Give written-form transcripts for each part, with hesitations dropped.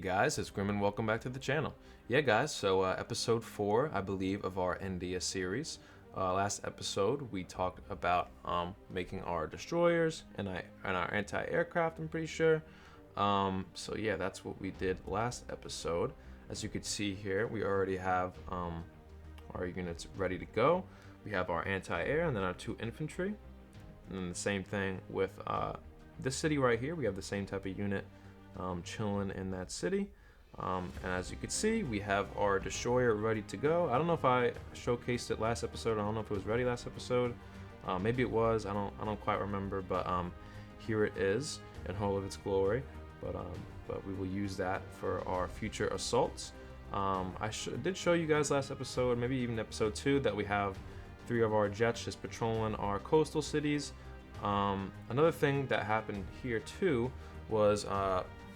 guys, it's Grim and welcome back to the channel. Yeah guys, so episode 4, I believe, of our India series. Last episode we talked about making our destroyers and our anti-aircraft, I'm pretty sure. So yeah, that's what we did last episode. As you can see here, we already have our units ready to go. We have our anti-air and then our 2 infantry. And then the same thing with this city right here. We have the same type of unit chilling in that city, and as you can see, we have our destroyer ready to go. I don't know if I showcased it last episode. I don't know if it was ready last episode. Maybe it was. I don't quite remember. But here it is in all of its glory. But we will use that for our future assaults. I did show you guys last episode, maybe even episode 2, that we have 3 of our jets just patrolling our coastal cities. Another thing that happened here too was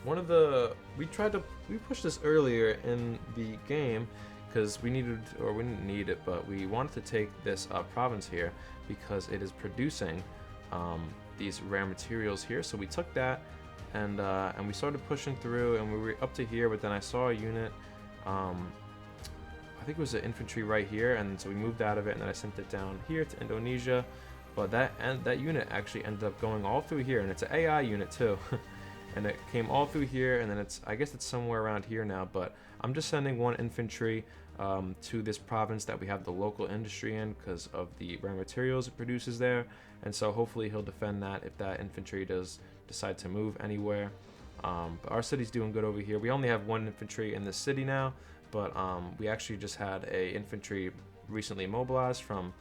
we pushed this earlier in the game because we didn't need it, but we wanted to take this province here because it is producing these rare materials here. So we took that and we started pushing through, and we were up to here, but then I saw a unit, I think it was an infantry right here, and so we moved out of it, and then I sent it down here to Indonesia. But that unit actually ended up going all through here, and it's an AI unit too. And it came all through here, and then I guess it's somewhere around here now, but I'm just sending 1 infantry to this province that we have the local industry in because of the rare materials it produces there. And so hopefully he'll defend that if that infantry does decide to move anywhere. But our city's doing good over here. We only have 1 infantry in this city now, but we actually just had a infantry recently mobilized from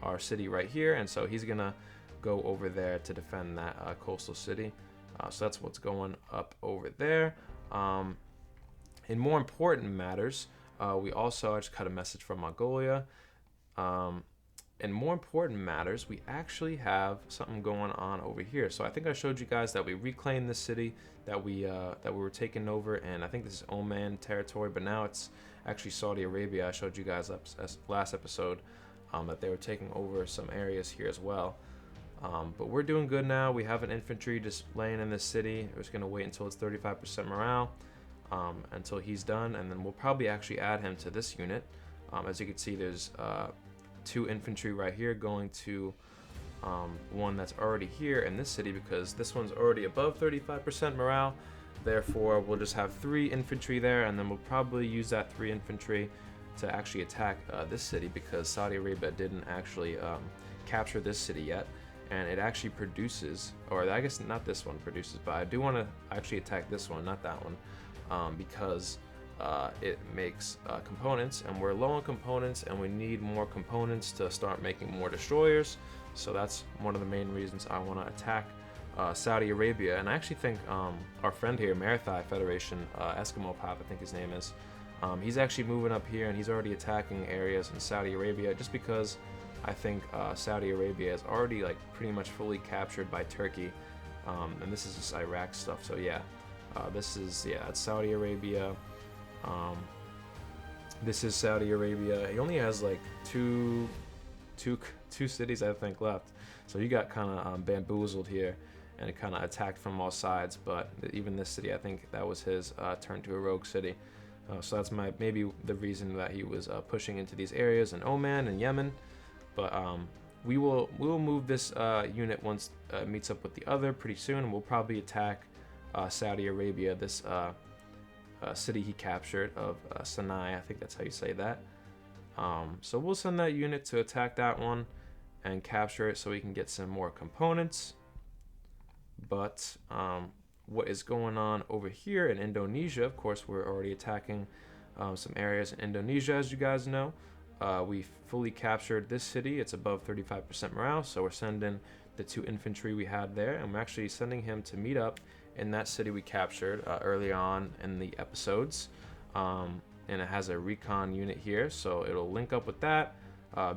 our city right here, and so he's gonna go over there to defend that coastal city. So that's what's going up over there. In more important matters, I just got a message from Mongolia. In more important matters, we actually have something going on over here. So I think I showed you guys that we reclaimed this city that we were taking over, and I think this is Oman territory, but now it's actually Saudi Arabia. I showed you guys last episode that they were taking over some areas here as well. But we're doing good now. We have an infantry just laying in this city. We're just going to wait until it's 35% morale until he's done, and then we'll probably actually add him to this unit. As you can see, there's 2 infantry right here going to one that's already here in this city because this one's already above 35% morale. Therefore, we'll just have 3 infantry there, and then we'll probably use that 3 infantry to actually attack this city because Saudi Arabia didn't actually capture this city yet. And it actually produces, or I guess not this one produces, but I do want to actually attack this one, not that one, because it makes components, and we're low on components, and we need more components to start making more destroyers. So that's one of the main reasons I want to attack Saudi Arabia. And I actually think our friend here, Marathai Federation, Eskimo Pop, I think his name is, he's actually moving up here, and he's already attacking areas in Saudi Arabia just because I think Saudi Arabia is already pretty much fully captured by Turkey, and this is just Iraq stuff. So yeah, that's Saudi Arabia. This is Saudi Arabia. He only has two cities I think left. So you got kind of bamboozled here, and it kind of attacked from all sides. But even this city, I think that was his turn to a rogue city. So that's maybe the reason that he was pushing into these areas in Oman and Yemen. But we will move this unit once it meets up with the other pretty soon, and we'll probably attack Saudi Arabia, this city he captured of Sinai. I think that's how you say that. So we'll send that unit to attack that one and capture it so we can get some more components. But what is going on over here in Indonesia? Of course, we're already attacking some areas in Indonesia, as you guys know. We fully captured this city. It's above 35% morale, so we're sending the 2 infantry we had there, and we're actually sending him to meet up in that city we captured early on in the episodes. And it has a recon unit here, so it'll link up with that,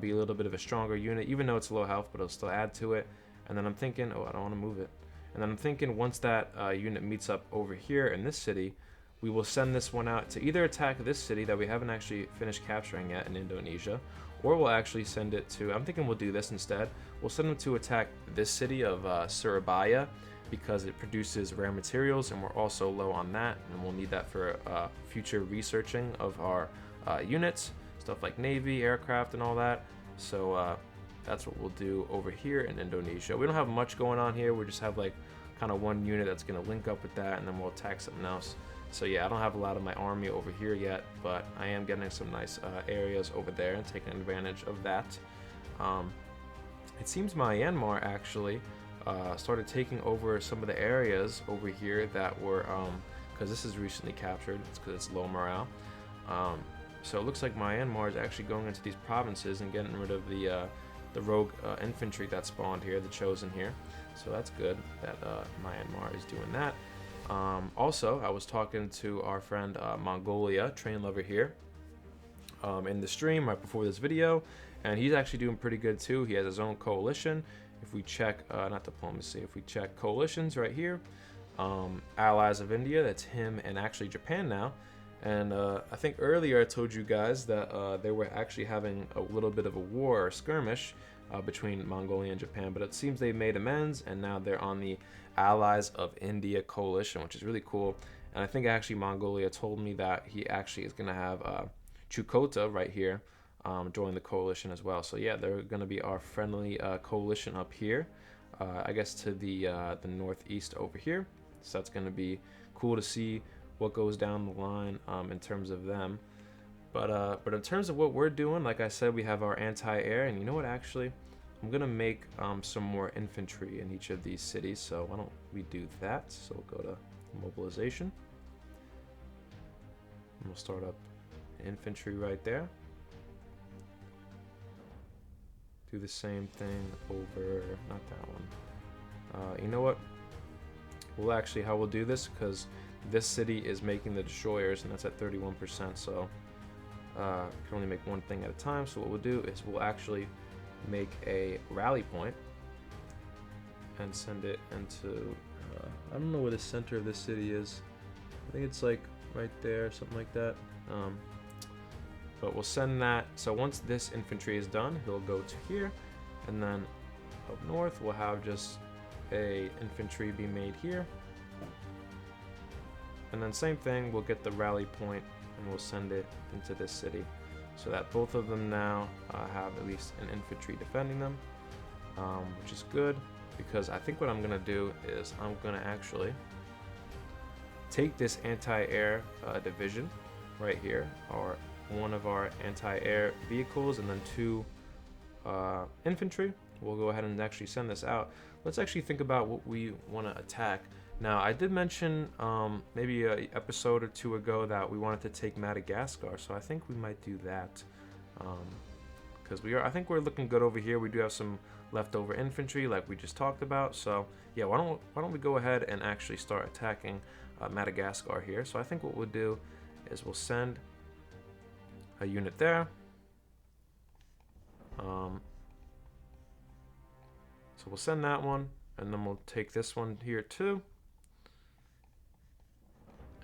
be a little bit of a stronger unit, even though it's low health, but it'll still add to it. And then I'm thinking, I don't want to move it. And then I'm thinking once that unit meets up over here in this city, we will send this one out to either attack this city that we haven't actually finished capturing yet in Indonesia, or we'll actually send it to, I'm thinking we'll do this instead. We'll send them to attack this city of Surabaya, because it produces rare materials, and we're also low on that, and we'll need that for future researching of our units, stuff like Navy, aircraft, and all that. So that's what we'll do over here in Indonesia. We don't have much going on here. We just have like kind of one unit that's going to link up with that, and then we'll attack something else. So yeah, I don't have a lot of my army over here yet, but I am getting some nice areas over there and taking advantage of that. It seems Myanmar actually started taking over some of the areas over here that were, because this is recently captured, it's because it's low morale. So it looks like Myanmar is actually going into these provinces and getting rid of the rogue infantry that spawned here, the chosen here. So that's good that Myanmar is doing that. Also, I was talking to our friend Mongolia, Train Lover here, in the stream right before this video, and he's actually doing pretty good too. He has his own coalition. If we check, not diplomacy, if we check coalitions right here, allies of India, that's him and actually Japan now. And I think earlier I told you guys that they were actually having a little bit of a war or skirmish between Mongolia and Japan, but it seems they made amends, and now they're on the Allies of India coalition, which is really cool. And I think actually Mongolia told me that he actually is going to have Chukota right here join the coalition as well. So yeah, they're going to be our friendly coalition up here, I guess to the northeast over here. So that's going to be cool to see what goes down the line in terms of them. But in terms of what we're doing, like I said, we have our anti-air, and you know what, actually, I'm gonna make some more infantry in each of these cities, so why don't we do that? So we'll go to mobilization, and we'll start up infantry right there. Do the same thing over, not that one. You know what? Well, actually, how we'll do this, because this city is making the destroyers, and that's at 31%, so can only make one thing at a time. So what we'll do is we'll actually make a rally point and send it into I don't know where the center of this city is. I think it's like right there, something like that. But we'll send that. So once this infantry is done, he'll go to here, and then up north we'll have just a infantry be made here, and then same thing, we'll get the rally point and we'll send it into this city, so that both of them now have at least an infantry defending them, which is good, because I think what I'm gonna do is I'm gonna actually take this anti-air division right here, or one of our anti-air vehicles, and then 2 infantry. We'll go ahead and actually send this out. Let's actually think about what we want to attack. Now, I did mention maybe an episode or 2 ago that we wanted to take Madagascar, so I think we might do that, because I think we're looking good over here. We do have some leftover infantry, like we just talked about. So yeah, why don't we go ahead and actually start attacking Madagascar here? So I think what we'll do is we'll send a unit there. So we'll send that one, and then we'll take this one here too.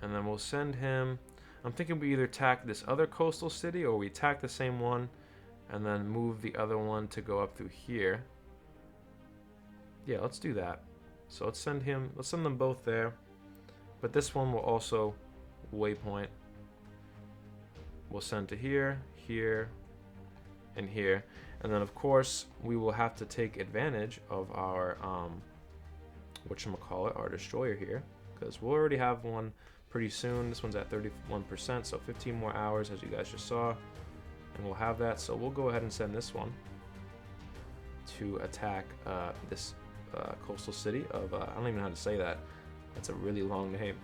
And then we'll send him, I'm thinking we either attack this other coastal city, or we attack the same one and then move the other one to go up through here. Yeah, let's do that. So let's send them both there. But this one will also waypoint. We'll send to here, here, and here. And then of course we will have to take advantage of our whatchamacallit, our destroyer here, because we'll already have one pretty soon. This one's at 31%, so 15 more hours, as you guys just saw, and we'll have that. So we'll go ahead and send this one to attack this coastal city of I don't even know how to say that. That's a really long name.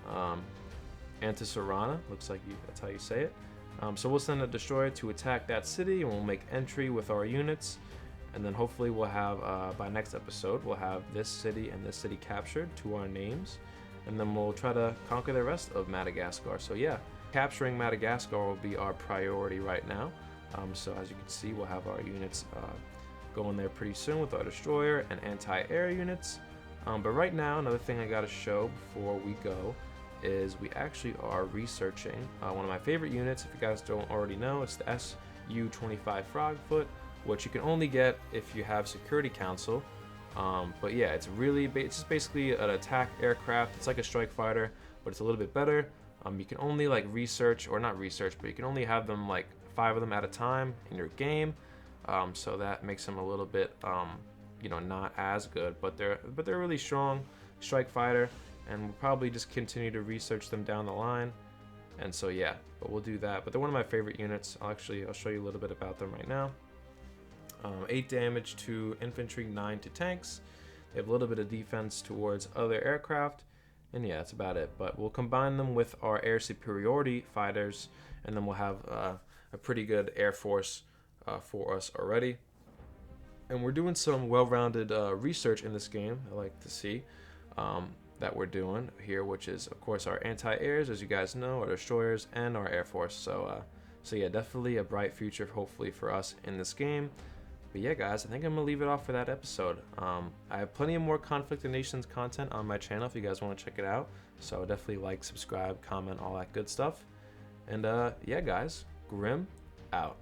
Antisarana, looks like that's how you say it. So we'll send a destroyer to attack that city, and we'll make entry with our units, and then hopefully we'll have by next episode we'll have this city and this city captured to our names, and then we'll try to conquer the rest of Madagascar. So yeah, capturing Madagascar will be our priority right now. So as you can see, we'll have our units going there pretty soon with our destroyer and anti-air units. But right now, another thing I gotta show before we go is we actually are researching one of my favorite units. If you guys don't already know, it's the SU-25 Frogfoot, which you can only get if you have Security Council But yeah, it's just basically an attack aircraft. It's like a strike fighter, but it's a little bit better. You can only like research, or not research, but you can only have them like 5 of them at a time in your game. So that makes them a little bit, not as good. But they're really strong strike fighter, and we'll probably just continue to research them down the line. And so yeah, but we'll do that. But they're one of my favorite units. I'll show you a little bit about them right now. 8 damage to infantry, 9 to tanks. They have a little bit of defense towards other aircraft, and yeah, that's about it. But we'll combine them with our air superiority fighters, and then we'll have a pretty good air force for us already. And we're doing some well-rounded research in this game. I like to see that we're doing here, which is of course our anti-airs, as you guys know, our destroyers, and our air force. So yeah, definitely a bright future hopefully for us in this game. But yeah, guys, I think I'm gonna leave it off for that episode. I have plenty of more Conflict of Nations content on my channel if you guys want to check it out. So definitely like, subscribe, comment, all that good stuff. And yeah, guys, Grim out.